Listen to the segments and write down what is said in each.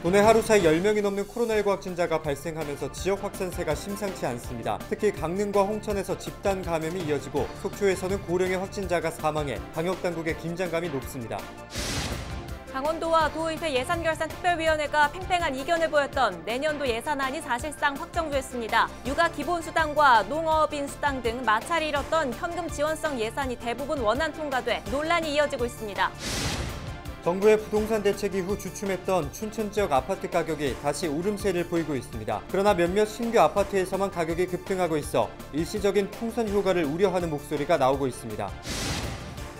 도내 하루 사이 10명이 넘는 코로나19 확진자가 발생하면서 지역 확산세가 심상치 않습니다. 특히 강릉과 홍천에서 집단 감염이 이어지고 속초에서는 고령의 확진자가 사망해 방역당국의 긴장감이 높습니다. 강원도와 도의회 예산결산특별위원회가 팽팽한 이견을 보였던 내년도 예산안이 사실상 확정됐습니다. 육아 기본수당과 농어업인 수당 등 마찰이 일었던 현금 지원성 예산이 대부분 원안 통과돼 논란이 이어지고 있습니다. 정부의 부동산 대책 이후 주춤했던 춘천 지역 아파트 가격이 다시 오름세를 보이고 있습니다. 그러나 몇몇 신규 아파트에서만 가격이 급등하고 있어 일시적인 풍선 효과를 우려하는 목소리가 나오고 있습니다.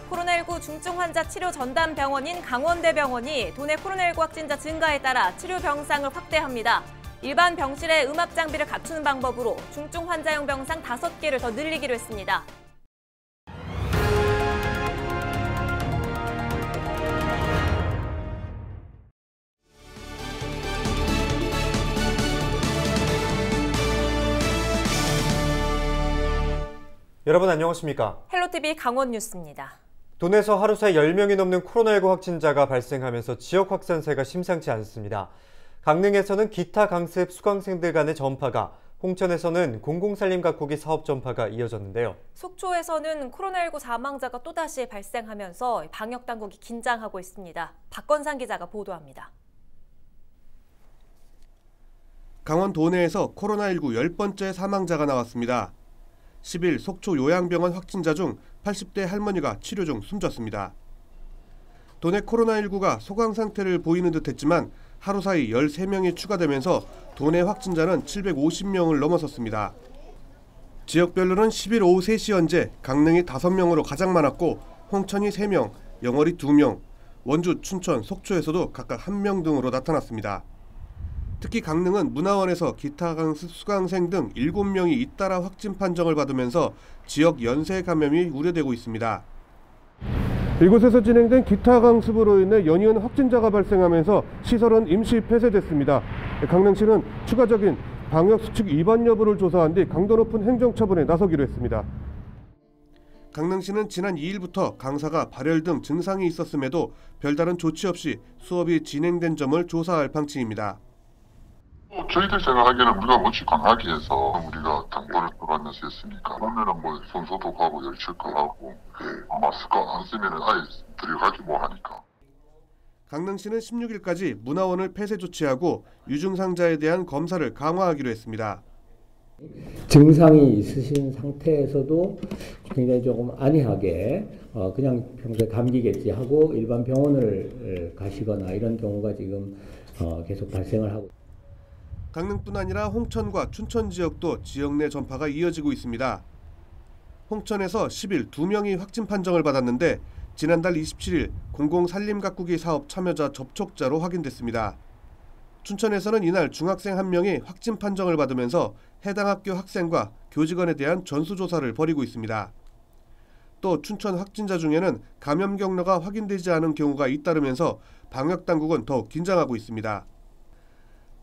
코로나19 중증 환자 치료 전담 병원인 강원대병원이 도내 코로나19 확진자 증가에 따라 치료 병상을 확대합니다. 일반 병실에 음압 장비를 갖추는 방법으로 중증 환자용 병상 5개를 더 늘리기로 했습니다. 여러분 안녕하십니까? 헬로티비 강원 뉴스입니다. 도내에서 하루 사이 10명이 넘는 코로나19 확진자가 발생하면서 지역 확산세가 심상치 않습니다. 강릉에서는 기타 강습 수강생들 간의 전파가, 홍천에서는 공공살림 가꾸기 사업 전파가 이어졌는데요. 속초에서는 코로나19 사망자가 또다시 발생하면서 방역당국이 긴장하고 있습니다. 박건상 기자가 보도합니다. 강원 도내에서 코로나19 10번째 사망자가 나왔습니다. 10일 속초 요양병원 확진자 중 80대 할머니가 치료 중 숨졌습니다. 도내 코로나19가 소강 상태를 보이는 듯했지만 하루 사이 13명이 추가되면서 도내 확진자는 750명을 넘어섰습니다. 지역별로는 10일 오후 3시 현재 강릉이 5명으로 가장 많았고 홍천이 3명, 영월이 2명, 원주, 춘천, 속초에서도 각각 1명 등으로 나타났습니다. 특히 강릉은 문화원에서 기타 강습 수강생 등 7명이 잇따라 확진 판정을 받으면서 지역 연쇄 감염이 우려되고 있습니다. 이곳에서 진행된 기타 강습으로 인해 연이은 확진자가 발생하면서 시설은 임시 폐쇄됐습니다. 강릉시는 추가적인 방역수칙 위반 여부를 조사한 뒤 강도 높은 행정처분에 나서기로 했습니다. 강릉시는 지난 2일부터 강사가 발열 등 증상이 있었음에도 별다른 조치 없이 수업이 진행된 점을 조사할 방침입니다. 저희들 생각하기에는 우리가 뭐지 강하게 해서 우리가 당번을 들어가면서 했으니까 그러면은 뭐 손소독하고 열체크하고 마스크 안 쓰면은 아예 들어가기 뭐 하니까. 강릉시는 16일까지 문화원을 폐쇄 조치하고 유증상자에 대한 검사를 강화하기로 했습니다. 증상이 있으신 상태에서도 굉장히 조금 안이하게 그냥 평소에 감기겠지 하고 일반 병원을 가시거나 이런 경우가 지금 계속 발생을 하고. 강릉뿐 아니라 홍천과 춘천 지역도 지역 내 전파가 이어지고 있습니다. 홍천에서 10일 2명이 확진 판정을 받았는데 지난달 27일 공공살림 가꾸기 사업 참여자 접촉자로 확인됐습니다. 춘천에서는 이날 중학생 1명이 확진 판정을 받으면서 해당 학교 학생과 교직원에 대한 전수조사를 벌이고 있습니다. 또 춘천 확진자 중에는 감염 경로가 확인되지 않은 경우가 잇따르면서 방역당국은 더욱 긴장하고 있습니다.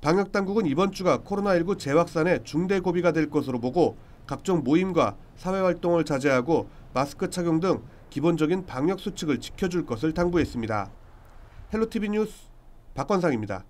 방역당국은 이번 주가 코로나19 재확산의 중대 고비가 될 것으로 보고 각종 모임과 사회활동을 자제하고 마스크 착용 등 기본적인 방역수칙을 지켜줄 것을 당부했습니다. 헬로티비 뉴스 박건상입니다.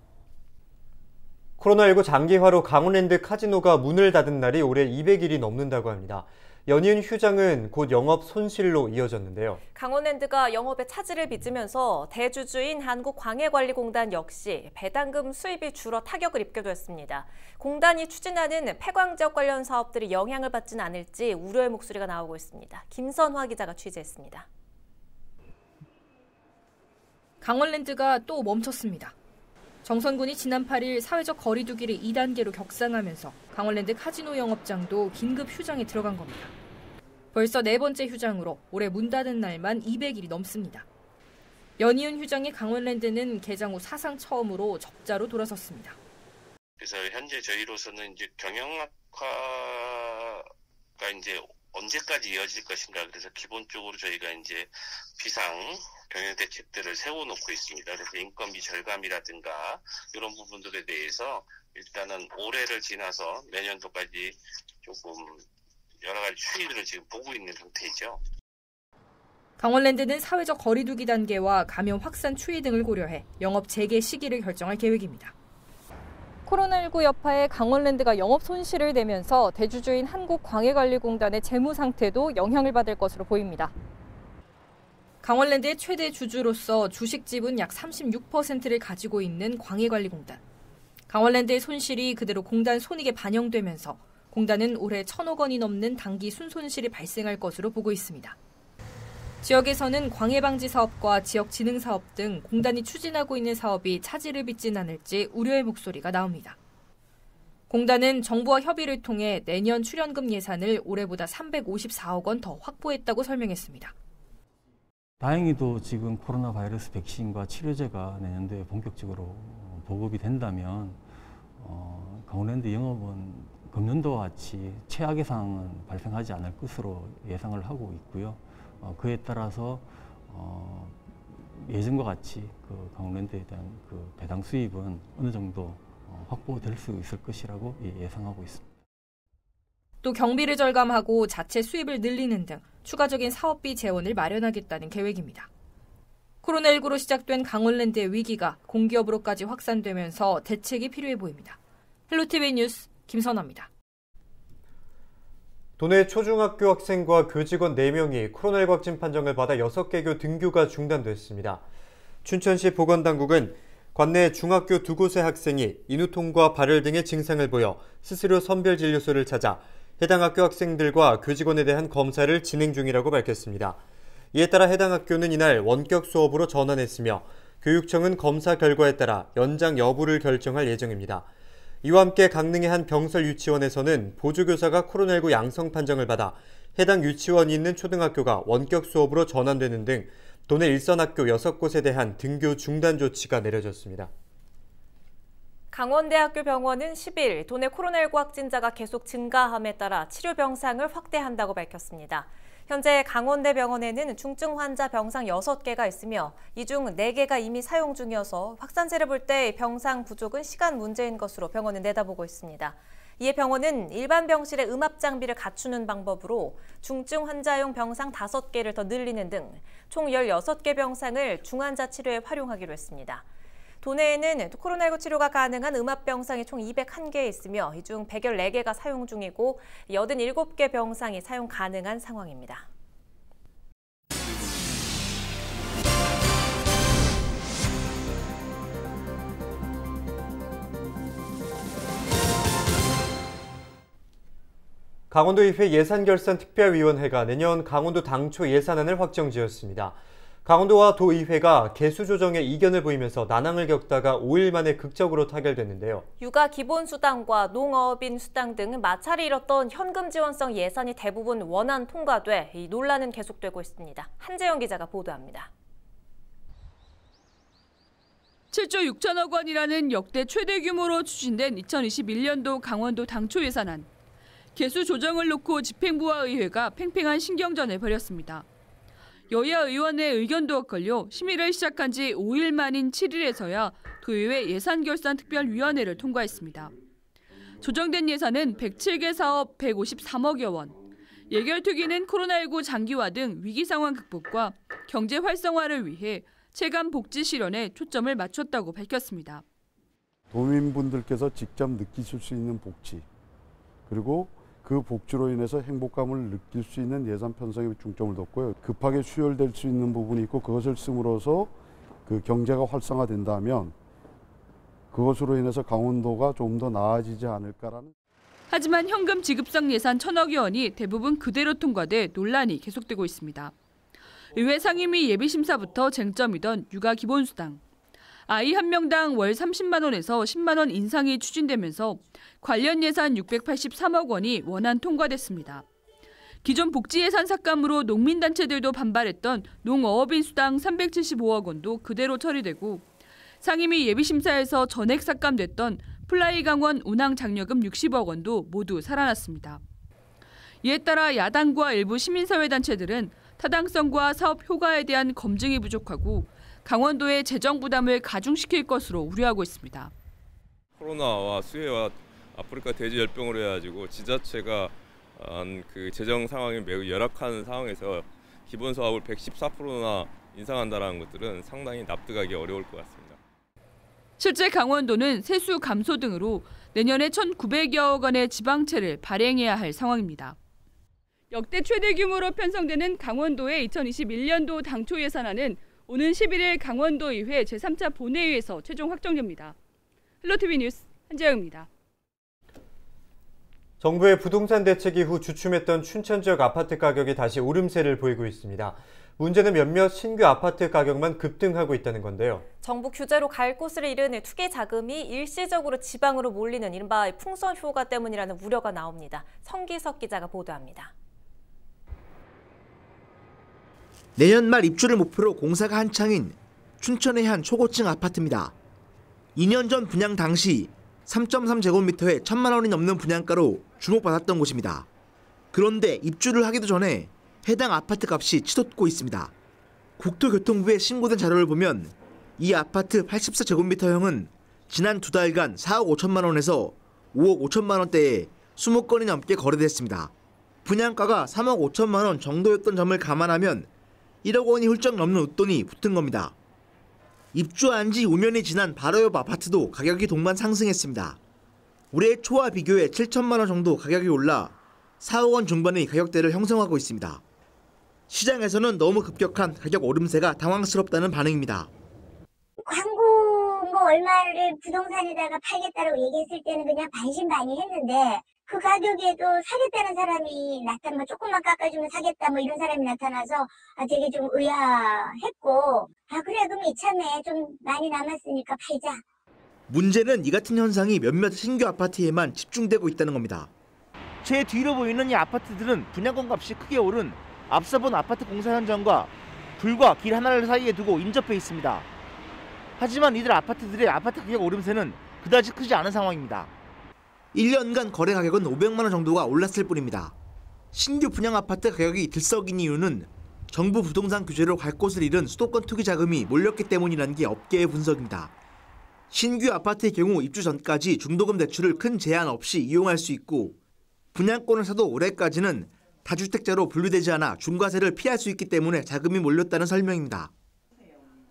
코로나19 장기화로 강원랜드 카지노가 문을 닫은 날이 올해 200일이 넘는다고 합니다. 연이은 휴장은 곧 영업 손실로 이어졌는데요. 강원랜드가 영업에 차질을 빚으면서 대주주인 한국광해관리공단 역시 배당금 수입이 줄어 타격을 입기도 했습니다. 공단이 추진하는 폐광지역 관련 사업들이 영향을 받지는 않을지 우려의 목소리가 나오고 있습니다. 김선화 기자가 취재했습니다. 강원랜드가 또 멈췄습니다. 정선군이 지난 8일 사회적 거리 두기를 2단계로 격상하면서 강원랜드 카지노 영업장도 긴급 휴장에 들어간 겁니다. 벌써 4번째 휴장으로 올해 문 닫은 날만 200일이 넘습니다. 연이은 휴장의 강원랜드는 개장 후 사상 처음으로 적자로 돌아섰습니다. 그래서 현재 저희로서는 이제 경영 악화가 이제 언제까지 이어질 것인가, 그래서 기본적으로 저희가 이제 비상 경영 대책들을 세워놓고 있습니다. 그래서 인건비 절감이라든가 이런 부분들에 대해서 일단은 올해를 지나서 내년도까지 조금 여러 가지 추이들을 지금 보고 있는 상태이죠. 강원랜드는 사회적 거리두기 단계와 감염 확산 추이 등을 고려해 영업 재개 시기를 결정할 계획입니다. 코로나19 여파에 강원랜드가 영업 손실을 내면서 대주주인 한국광해관리공단의 재무 상태도 영향을 받을 것으로 보입니다. 강원랜드의 최대 주주로서 주식 지분 약 36%를 가지고 있는 광해관리공단. 강원랜드의 손실이 그대로 공단 손익에 반영되면서 공단은 올해 1,000억 원이 넘는 당기 순손실이 발생할 것으로 보고 있습니다. 지역에서는 광해방지 사업과 지역진흥 사업 등 공단이 추진하고 있는 사업이 차질을 빚진 않을지 우려의 목소리가 나옵니다. 공단은 정부와 협의를 통해 내년 출연금 예산을 올해보다 354억 원 더 확보했다고 설명했습니다. 다행히도 지금 코로나 바이러스 백신과 치료제가 내년도에 본격적으로 보급이 된다면 강원랜드 영업은 금년도와 같이 최악의 상황은 발생하지 않을 것으로 예상을 하고 있고요. 그에 따라서 예전과 같이 그 강원랜드에 대한 그 배당 수입은 어느 정도 확보될 수 있을 것이라고 예상하고 있습니다. 또 경비를 절감하고 자체 수입을 늘리는 등 추가적인 사업비 재원을 마련하겠다는 계획입니다. 코로나19로 시작된 강원랜드의 위기가 공기업으로까지 확산되면서 대책이 필요해 보입니다. 헬로티비 뉴스 김선아입니다. 도내 초중학교 학생과 교직원 4명이 코로나19 확진 판정을 받아 6개교 등교가 중단됐습니다. 춘천시 보건당국은 관내 중학교 2곳의 학생이 인후통과 발열 등의 증상을 보여 스스로 선별진료소를 찾아 해당 학교 학생들과 교직원에 대한 검사를 진행 중이라고 밝혔습니다. 이에 따라 해당 학교는 이날 원격 수업으로 전환했으며 교육청은 검사 결과에 따라 연장 여부를 결정할 예정입니다. 이와 함께 강릉의 한 병설 유치원에서는 보조교사가 코로나19 양성 판정을 받아 해당 유치원이 있는 초등학교가 원격 수업으로 전환되는 등 도내 일선 학교 6곳에 대한 등교 중단 조치가 내려졌습니다. 강원대학교 병원은 10일 도내 코로나19 확진자가 계속 증가함에 따라 치료 병상을 확대한다고 밝혔습니다. 현재 강원대 병원에는 중증 환자 병상 6개가 있으며 이 중 4개가 이미 사용 중이어서 확산세를 볼 때 병상 부족은 시간 문제인 것으로 병원은 내다보고 있습니다. 이에 병원은 일반 병실의 음압 장비를 갖추는 방법으로 중증 환자용 병상 5개를 더 늘리는 등 총 16개 병상을 중환자 치료에 활용하기로 했습니다. 도내에는 코로나19 치료가 가능한 음압 병상이 총 201개 있으며 이 중 114개가 사용 중이고 87개 병상이 사용 가능한 상황입니다. 강원도의회 예산결산특별위원회가 내년 강원도 당초 예산안을 확정지었습니다. 강원도와 도의회가 개수 조정에 이견을 보이면서 난항을 겪다가 5일 만에 극적으로 타결됐는데요. 육아 기본수당과 농어업인 수당 등 마찰이 일었던 현금 지원성 예산이 대부분 원안 통과돼 이 논란은 계속되고 있습니다. 한재영 기자가 보도합니다. 7조 6천억 원이라는 역대 최대 규모로 추진된 2021년도 강원도 당초 예산안. 개수 조정을 놓고 집행부와 의회가 팽팽한 신경전을 벌였습니다. 여야 의원의 의견도 엇갈려 심의를 시작한 지 5일 만인 7일에서야 도의회 예산결산특별위원회를 통과했습니다. 조정된 예산은 107개 사업 153억여 원, 예결특위는 코로나19 장기화 등 위기 상황 극복과 경제 활성화를 위해 체감 복지 실현에 초점을 맞췄다고 밝혔습니다. 도민분들께서 직접 느끼실 수 있는 복지, 그리고 그 복지로 인해서 행복감을 느낄 수 있는 예산 편성에 중점을 뒀고요. 급하게 수혈될 수 있는 부분이 있고 그것을 씀으로써 그 경제가 활성화된다면 그것으로 인해서 강원도가 좀 더 나아지지 않을까라는. 하지만 현금 지급성 예산 1,000억여 원이 대부분 그대로 통과돼 논란이 계속되고 있습니다. 의회 상임위 예비심사부터 쟁점이던 육아 기본수당. 아이 한 명당 월 30만 원에서 10만 원 인상이 추진되면서 관련 예산 683억 원이 원안 통과됐습니다. 기존 복지 예산 삭감으로 농민단체들도 반발했던 농어업인 수당 375억 원도 그대로 처리되고 상임위 예비심사에서 전액 삭감됐던 플라이 강원 운항 장려금 60억 원도 모두 살아났습니다. 이에 따라 야당과 일부 시민사회단체들은 타당성과 사업 효과에 대한 검증이 부족하고 강원도의 재정 부담을 가중시킬 것으로 우려하고 있습니다. 코로나와 수해와 아프리카 돼지 열병으로 해가지고 지자체가 그 재정 상황이 매우 열악한 상황에서 기본 사업을 114%나 인상한다는 것들은 상당히 납득하기 어려울 것 같습니다. 실제 강원도는 세수 감소 등으로 내년에 1,900여억 원의 지방채를 발행해야 할 상황입니다. 역대 최대 규모로 편성되는 강원도의 2021년도 당초 예산안은 오는 11일 강원도의회 제3차 본회의에서 최종 확정됩니다. 헬로티비 뉴스 한재영입니다. 정부의 부동산 대책 이후 주춤했던 춘천 지역 아파트 가격이 다시 오름세를 보이고 있습니다. 문제는 몇몇 신규 아파트 가격만 급등하고 있다는 건데요. 정부 규제로 갈 곳을 잃은 투기 자금이 일시적으로 지방으로 몰리는 이른바 풍선 효과 때문이라는 우려가 나옵니다. 성기석 기자가 보도합니다. 내년 말 입주를 목표로 공사가 한창인 춘천의 한 초고층 아파트입니다. 2년 전 분양 당시 3.3제곱미터에 1,000만 원이 넘는 분양가로 주목받았던 곳입니다. 그런데 입주를 하기도 전에 해당 아파트 값이 치솟고 있습니다. 국토교통부에 신고된 자료를 보면 이 아파트 84제곱미터형은 지난 2달간 4억 5천만 원에서 5억 5천만 원대에 20건이 넘게 거래됐습니다. 분양가가 3억 5천만 원 정도였던 점을 감안하면 1억 원이 훌쩍 넘는 웃돈이 붙은 겁니다. 입주한 지 5년이 지난 바로 옆 아파트도 가격이 동반 상승했습니다. 올해 초와 비교해 7천만 원 정도 가격이 올라 4억 원 중반의 가격대를 형성하고 있습니다. 시장에서는 너무 급격한 가격 오름세가 당황스럽다는 반응입니다. 광고 얼마를 부동산에다가 팔겠다고 얘기했을 때는 그냥 반신반의했는데 그 가격에도 사겠다는 사람이 나타나면 조금만 깎아주면 사겠다 이런 사람이 나타나서 되게 좀 의아했고 그래 그럼 이참에 좀 많이 남았으니까 팔자. 문제는 이 같은 현상이 몇몇 신규 아파트에만 집중되고 있다는 겁니다. 제 뒤로 보이는 이 아파트들은 분양권 값이 크게 오른 앞서 본 아파트 공사 현장과 불과 길 하나를 사이에 두고 인접해 있습니다. 하지만 이들 아파트들의 아파트 가격 오름세는 그다지 크지 않은 상황입니다. 1년간 거래 가격은 500만 원 정도가 올랐을 뿐입니다. 신규 분양 아파트 가격이 들썩인 이유는 정부 부동산 규제로 갈 곳을 잃은 수도권 투기 자금이 몰렸기 때문이라는 게 업계의 분석입니다. 신규 아파트의 경우 입주 전까지 중도금 대출을 큰 제한 없이 이용할 수 있고 분양권을 사도 올해까지는 다주택자로 분류되지 않아 중과세를 피할 수 있기 때문에 자금이 몰렸다는 설명입니다.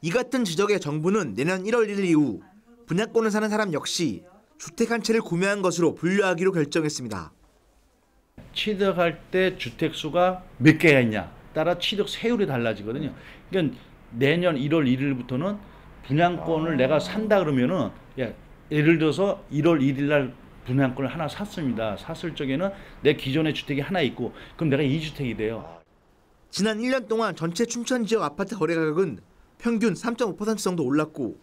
이 같은 지적에 정부는 내년 1월 1일 이후 분양권을 사는 사람 역시 주택 한 채를 구매한 것으로 분류하기로 결정했습니다. 취득할 때 주택 수가 몇 개가 있냐 따라 취득 세율이 달라지거든요. 그러니까 내년 1월 1일부터는 분양권을 내가 산다 그러면은 예를 들어서 1월 1일 날 분양권을 하나 샀습니다. 샀을 적에는 내 기존의 주택이 하나 있고 그럼 내가 2주택이 돼요. 지난 1년 동안 전체 춘천 지역 아파트 거래 가격은 평균 3.5% 정도 올랐고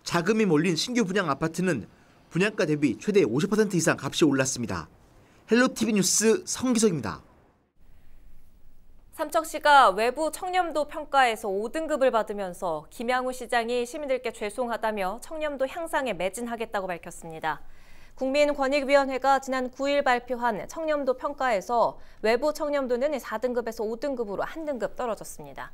자금이 몰린 신규 분양 아파트는 분양가 대비 최대 50% 이상 값이 올랐습니다. 헬로티비 뉴스 성기석입니다. 삼척시가 외부 청렴도 평가에서 5등급을 받으면서 김양우 시장이 시민들께 죄송하다며 청렴도 향상에 매진하겠다고 밝혔습니다. 국민권익위원회가 지난 9일 발표한 청렴도 평가에서 외부 청렴도는 4등급에서 5등급으로 한 등급 떨어졌습니다.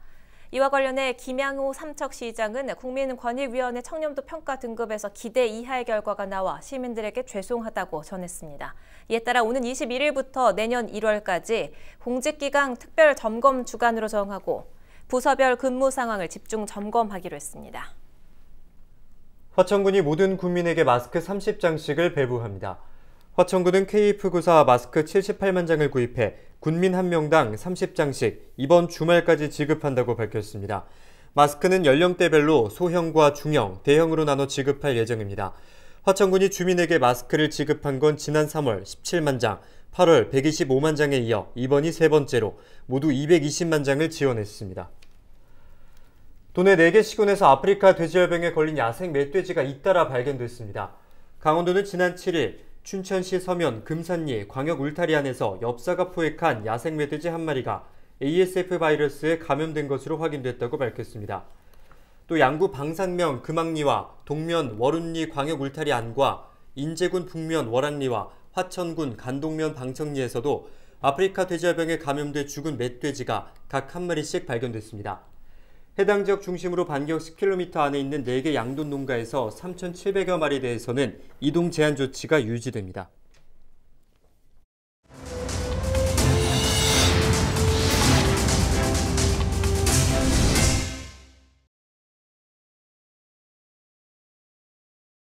이와 관련해 김양우 삼척시장은 국민권익위원회 청렴도 평가 등급에서 기대 이하의 결과가 나와 시민들에게 죄송하다고 전했습니다. 이에 따라 오는 21일부터 내년 1월까지 공직기강 특별 점검 주간으로 정하고 부서별 근무 상황을 집중 점검하기로 했습니다. 화천군이 모든 국민에게 마스크 30장씩을 배부합니다. 화천군은 KF94 마스크 78만 장을 구입해 군민 1명당 30장씩 이번 주말까지 지급한다고 밝혔습니다. 마스크는 연령대별로 소형과 중형, 대형으로 나눠 지급할 예정입니다. 화천군이 주민에게 마스크를 지급한 건 지난 3월 17만 장, 8월 125만 장에 이어 이번이 세 번째로 모두 220만 장을 지원했습니다. 도내 4개 시군에서 아프리카 돼지열병에 걸린 야생 멧돼지가 잇따라 발견됐습니다. 강원도는 지난 7일 춘천시 서면 금산리 광역 울타리 안에서 엽사가 포획한 야생 멧돼지 한 마리가 ASF 바이러스에 감염된 것으로 확인됐다고 밝혔습니다. 또 양구 방산면 금악리와 동면 월운리 광역 울타리 안과 인제군 북면 월안리와 화천군 간동면 방청리에서도 아프리카 돼지열병에 감염돼 죽은 멧돼지가 각 한 마리씩 발견됐습니다. 해당 지역 중심으로 반경 10km 안에 있는 4개 양돈 농가에서 3,700여 마리에 대해서는 이동 제한 조치가 유지됩니다.